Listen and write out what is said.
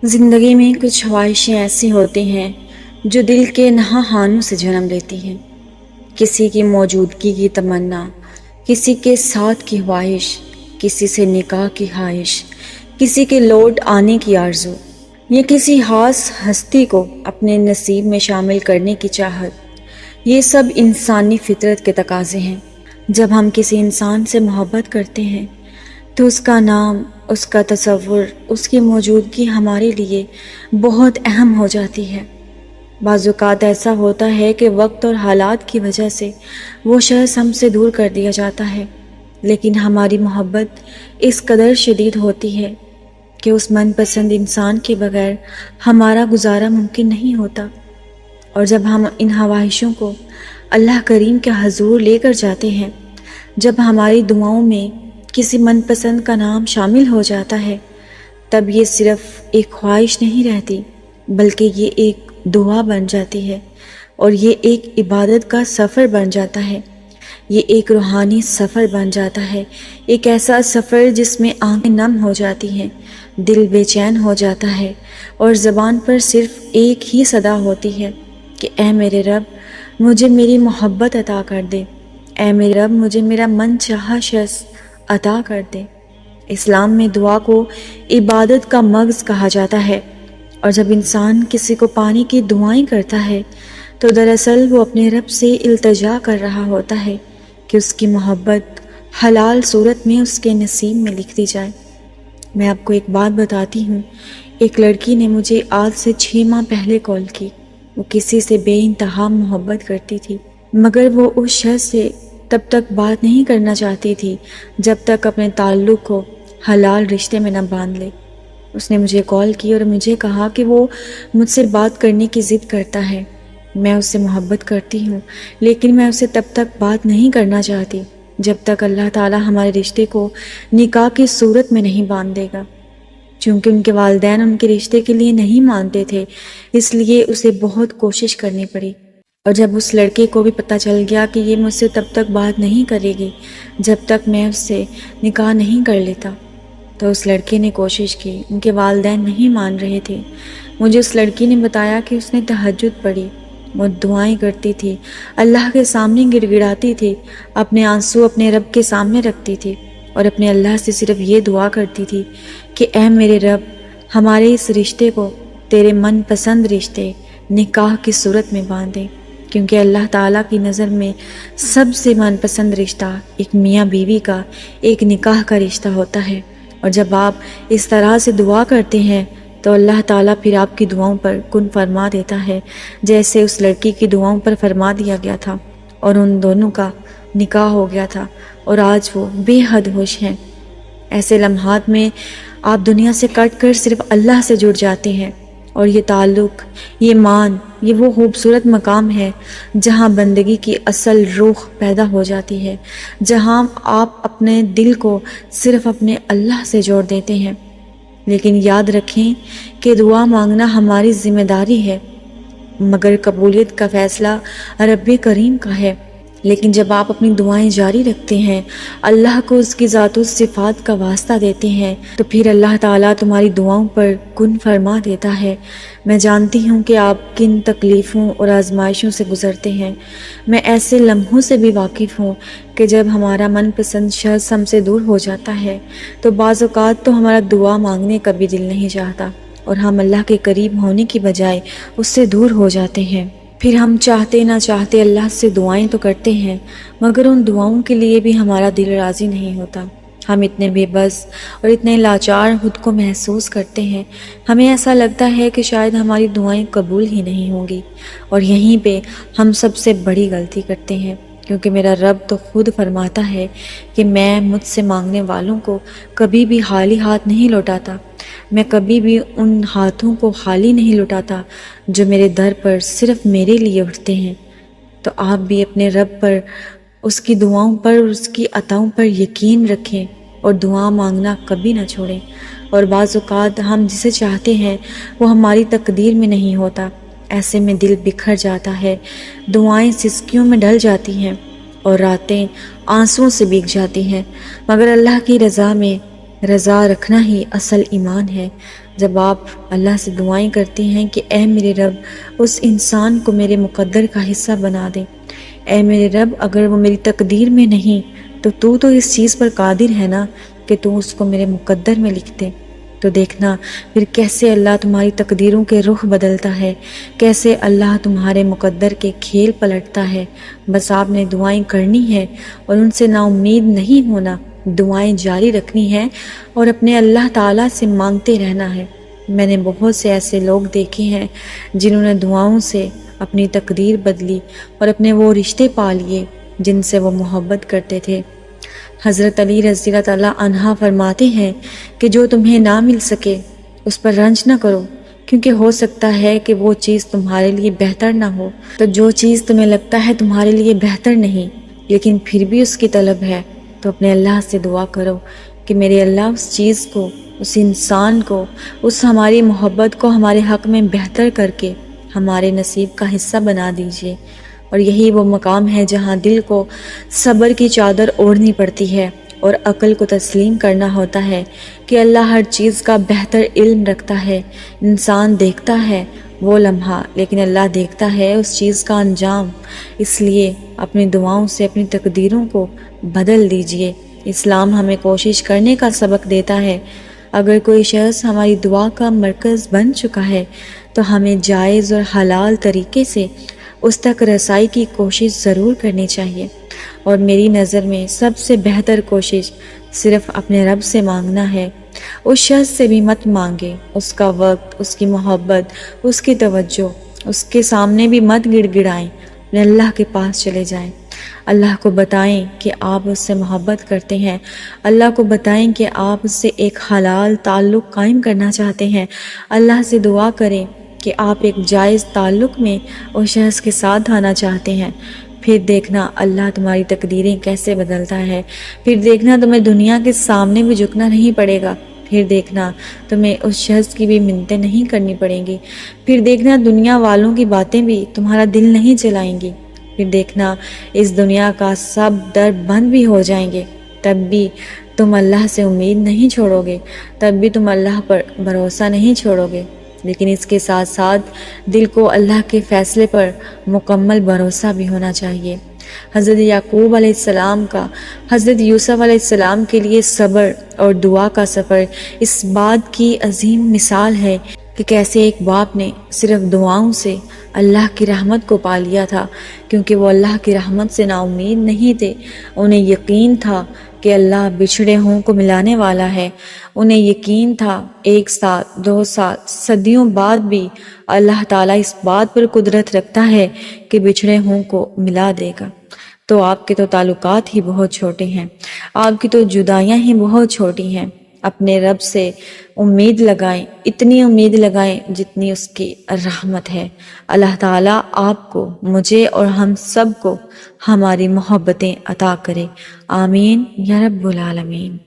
زندگی میں کچھ خواہشیں ایسی ہوتی ہیں جو دل کے نہاہانوں سے جنم لیتی ہیں۔ کسی کی موجودگی کی تمنا، کسی کے ساتھ کی خواہش، کسی سے نکاح کی خواہش، کسی کے لوٹ آنے کی آرزو، یا کسی خاص ہستی کو اپنے نصیب میں شامل کرنے کی چاہت۔ یہ سب انسانی فطرت کے تقاضے ہیں۔ جب ہم کسی انسان سے محبت کرتے ہیں تو اس کا نام، اس کا تصور، اس کی موجودگی ہمارے لیے بہت اہم ہو جاتی ہے۔ بعض اوقات ایسا ہوتا ہے کہ وقت اور حالات کی وجہ سے وہ شخص ہم سے دور کر دیا جاتا ہے، لیکن ہماری محبت اس قدر شدید ہوتی ہے کہ اس من پسند انسان کے بغیر ہمارا گزارا ممکن نہیں ہوتا۔ اور جب ہم ان خواہشوں کو اللہ کریم کے حضور لے کر جاتے ہیں، جب ہماری دعاؤں میں کسی من پسند کا نام شامل ہو جاتا ہے، تب یہ صرف ایک خواہش نہیں رہتی، بلکہ یہ ایک دعا بن جاتی ہے، اور یہ ایک عبادت کا سفر بن جاتا ہے۔ یہ ایک روحانی سفر بن جاتا ہے، ایک ایسا سفر جس میں آنکھیں نم ہو جاتی ہیں، دل بے چین ہو جاتا ہے، اور زبان پر صرف ایک ہی صدا ہوتی ہے کہ اے میرے رب، مجھے میری محبت عطا کر دے، اے میرے رب، مجھے میرا من چاہا شخص عطا کر دے۔ اسلام میں دعا کو عبادت کا مغز کہا جاتا ہے، اور جب انسان کسی کو پانے کی دعائیں کرتا ہے تو دراصل وہ اپنے رب سے التجا کر رہا ہوتا ہے کہ اس کی محبت حلال صورت میں اس کے نصیب میں لکھ دی جائے۔ میں آپ کو ایک بات بتاتی ہوں، ایک لڑکی نے مجھے آج سے 6 ماہ پہلے کال کی۔ وہ کسی سے بے انتہا محبت کرتی تھی، مگر وہ اس شخص سے تب تک بات نہیں کرنا چاہتی تھی جب تک اپنے تعلق کو حلال رشتے میں نہ باندھ لے۔ اس نے مجھے کال کی اور مجھے کہا کہ وہ مجھ سے بات کرنے کی ضد کرتا ہے۔ میں اس سے محبت کرتی ہوں، لیکن میں اسے تب تک بات نہیں کرنا چاہتی جب تک اللہ تعالی ہمارے رشتے کو نکاح کی صورت میں نہیں باندھ دے گا۔ چونکہ ان کے والدین ان کے رشتے کے لیے نہیں مانتے تھے، اس لیے اسے بہت کوشش کرنی پڑی۔ اور جب اس لڑکے کو بھی پتہ چل گیا کہ یہ مجھ سے تب تک بات نہیں کرے گی جب تک میں اس سے نکاح نہیں کر لیتا، تو اس لڑکے نے کوشش کی۔ ان کے والدین نہیں مان رہے تھے۔ مجھے اس لڑکی نے بتایا کہ اس نے تہجد پڑھی، وہ دعائیں کرتی تھی، اللہ کے سامنے گڑ گڑاتی تھی، اپنے آنسو اپنے رب کے سامنے رکھتی تھی، اور اپنے اللہ سے صرف یہ دعا کرتی تھی کہ اے میرے رب، ہمارے اس رشتے کو تیرے من پسند رشتے نکاح کی صورت میں باندھے، کیونکہ اللہ تعالیٰ کی نظر میں سب سے من پسند رشتہ ایک میاں بیوی کا، ایک نکاح کا رشتہ ہوتا ہے۔ اور جب آپ اس طرح سے دعا کرتے ہیں تو اللہ تعالیٰ پھر آپ کی دعاؤں پر کن فرما دیتا ہے، جیسے اس لڑکی کی دعاؤں پر فرما دیا گیا تھا، اور ان دونوں کا نکاح ہو گیا تھا، اور آج وہ بے حد خوش ہیں۔ ایسے لمحات میں آپ دنیا سے کٹ کر صرف اللہ سے جڑ جاتے ہیں، اور یہ تعلق، یہ مان، یہ وہ خوبصورت مقام ہے جہاں بندگی کی اصل روح پیدا ہو جاتی ہے، جہاں آپ اپنے دل کو صرف اپنے اللہ سے جوڑ دیتے ہیں۔ لیکن یاد رکھیں کہ دعا مانگنا ہماری ذمہ داری ہے، مگر قبولیت کا فیصلہ رب کریم کا ہے۔ لیکن جب آپ اپنی دعائیں جاری رکھتے ہیں، اللہ کو اس کی ذات و صفات کا واسطہ دیتے ہیں، تو پھر اللہ تعالیٰ تمہاری دعاؤں پر کن فرما دیتا ہے۔ میں جانتی ہوں کہ آپ کن تکلیفوں اور آزمائشوں سے گزرتے ہیں۔ میں ایسے لمحوں سے بھی واقف ہوں کہ جب ہمارا من پسند شخص ہم سے دور ہو جاتا ہے تو بعض اوقات تو ہمارا دعا مانگنے کا بھی دل نہیں چاہتا، اور ہم اللہ کے قریب ہونے کی بجائے اس سے دور ہو جاتے ہیں۔ پھر ہم چاہتے نہ چاہتے اللہ سے دعائیں تو کرتے ہیں، مگر ان دعاؤں کے لیے بھی ہمارا دل راضی نہیں ہوتا۔ ہم اتنے بے بس اور اتنے لاچار خود کو محسوس کرتے ہیں، ہمیں ایسا لگتا ہے کہ شاید ہماری دعائیں قبول ہی نہیں ہوں گی، اور یہیں پہ ہم سب سے بڑی غلطی کرتے ہیں، کیونکہ میرا رب تو خود فرماتا ہے کہ میں مجھ سے مانگنے والوں کو کبھی بھی خالی ہاتھ نہیں لوٹاتا، میں کبھی بھی ان ہاتھوں کو خالی نہیں لوٹاتا جو میرے در پر صرف میرے لیے اٹھتے ہیں۔ تو آپ بھی اپنے رب پر، اس کی دعاؤں پر اور اس کی عطاؤں پر یقین رکھیں، اور دعا مانگنا کبھی نہ چھوڑیں۔ اور بعض اوقات ہم جسے چاہتے ہیں وہ ہماری تقدیر میں نہیں ہوتا، ایسے میں دل بکھر جاتا ہے، دعائیں سسکیوں میں ڈل جاتی ہیں، اور راتیں آنسوؤں سے بھیگ جاتی ہیں، مگر اللہ کی رضا میں رضا رکھنا ہی اصل ایمان ہے۔ جب آپ اللہ سے دعائیں کرتے ہیں کہ اے میرے رب اس انسان کو میرے مقدر کا حصہ بنا دے، اے میرے رب اگر وہ میری تقدیر میں نہیں تو اس چیز پر قادر ہے نا کہ تو اس کو میرے مقدر میں لکھ دے، تو دیکھنا پھر کیسے اللہ تمہاری تقدیروں کے رخ بدلتا ہے، کیسے اللہ تمہارے مقدر کے کھیل پلٹتا ہے۔ بس آپ نے دعائیں کرنی ہے اور ان سے نا امید نہیں ہونا، دعائیں جاری رکھنی ہے اور اپنے اللہ تعالیٰ سے مانگتے رہنا ہے۔ میں نے بہت سے ایسے لوگ دیکھے ہیں جنہوں نے دعاؤں سے اپنی تقدیر بدلی اور اپنے وہ رشتے پا لیے جن سے وہ محبت کرتے تھے۔ حضرت علی رضی اللہ تعالیٰ عنہ فرماتے ہیں کہ جو تمہیں نہ مل سکے اس پر رنج نہ کرو، کیونکہ ہو سکتا ہے کہ وہ چیز تمہارے لیے بہتر نہ ہو۔ تو جو چیز تمہیں لگتا ہے تمہارے لیے بہتر نہیں لیکن پھر بھی اس کی طلب ہے، تو اپنے اللہ سے دعا کرو کہ میرے اللہ اس چیز کو، اس انسان کو، اس ہماری محبت کو ہمارے حق میں بہتر کر کے ہمارے نصیب کا حصہ بنا دیجیے۔ اور یہی وہ مقام ہے جہاں دل کو صبر کی چادر اوڑھنی پڑتی ہے اور عقل کو تسلیم کرنا ہوتا ہے کہ اللہ ہر چیز کا بہتر علم رکھتا ہے۔ انسان دیکھتا ہے وہ لمحہ لیکن اللہ دیکھتا ہے اس چیز کا انجام، اس لیے اپنی دعاؤں سے اپنی تقدیروں کو بدل دیجیے۔ اسلام ہمیں کوشش کرنے کا سبق دیتا ہے۔ اگر کوئی شخص ہماری دعا کا مرکز بن چکا ہے تو ہمیں جائز اور حلال طریقے سے اس تک رسائی کی کوشش ضرور کرنی چاہیے۔ اور میری نظر میں سب سے بہتر کوشش صرف اپنے رب سے مانگنا ہے۔ اس شخص سے بھی مت مانگے، اس کا وقت، اس کی محبت، اس کی توجہ، اس کے سامنے بھی مت گڑ گڑائیں، اپنے اللہ کے پاس چلے جائیں۔ اللہ کو بتائیں کہ آپ اس سے محبت کرتے ہیں، اللہ کو بتائیں کہ آپ اس سے ایک حلال تعلق قائم کرنا چاہتے ہیں۔ اللہ سے دعا کریں کہ آپ ایک جائز تعلق میں اس شخص کے ساتھ آنا چاہتے ہیں۔ پھر دیکھنا اللہ تمہاری تقدیریں کیسے بدلتا ہے۔ پھر دیکھنا تمہیں دنیا کے سامنے بھی جھکنا نہیں پڑے گا۔ پھر دیکھنا تمہیں اس شخص کی بھی منتیں نہیں کرنی پڑیں گی۔ پھر دیکھنا دنیا والوں کی باتیں بھی تمہارا دل نہیں چلائیں گی۔ پھر دیکھنا اس دنیا کا سب در بند بھی ہو جائیں گے، تب بھی تم اللہ سے امید نہیں چھوڑو گے، تب بھی تم اللہ پر بھروسہ نہیں چھوڑو گے، لیکن اس کے ساتھ ساتھ دل کو اللہ کے فیصلے پر مکمل بھروسہ بھی ہونا چاہیے۔ حضرت یعقوب علیہ السلام کا حضرت یوسف علیہ السلام کے لیے صبر اور دعا کا سفر اس بات کی عظیم مثال ہے کہ کیسے ایک باپ نے صرف دعاؤں سے اللہ کی رحمت کو پا لیا تھا، کیونکہ وہ اللہ کی رحمت سے نا امید نہیں تھے۔ انہیں یقین تھا کہ اللہ بچھڑے ہوں کو ملانے والا ہے۔ انہیں یقین تھا 1 سال، 2 سال، صدیوں بعد بھی اللہ تعالیٰ اس بات پر قدرت رکھتا ہے کہ بچھڑے ہوں کو ملا دے گا۔ تو آپ کے تو تعلقات ہی بہت چھوٹے ہیں، آپ کی تو جدائیاں ہی بہت چھوٹی ہیں۔ اپنے رب سے امید لگائیں، اتنی امید لگائیں جتنی اس کی رحمت ہے۔ اللہ تعالیٰ آپ کو، مجھے اور ہم سب کو ہماری محبتیں عطا کرے۔ آمین یا رب العالمین۔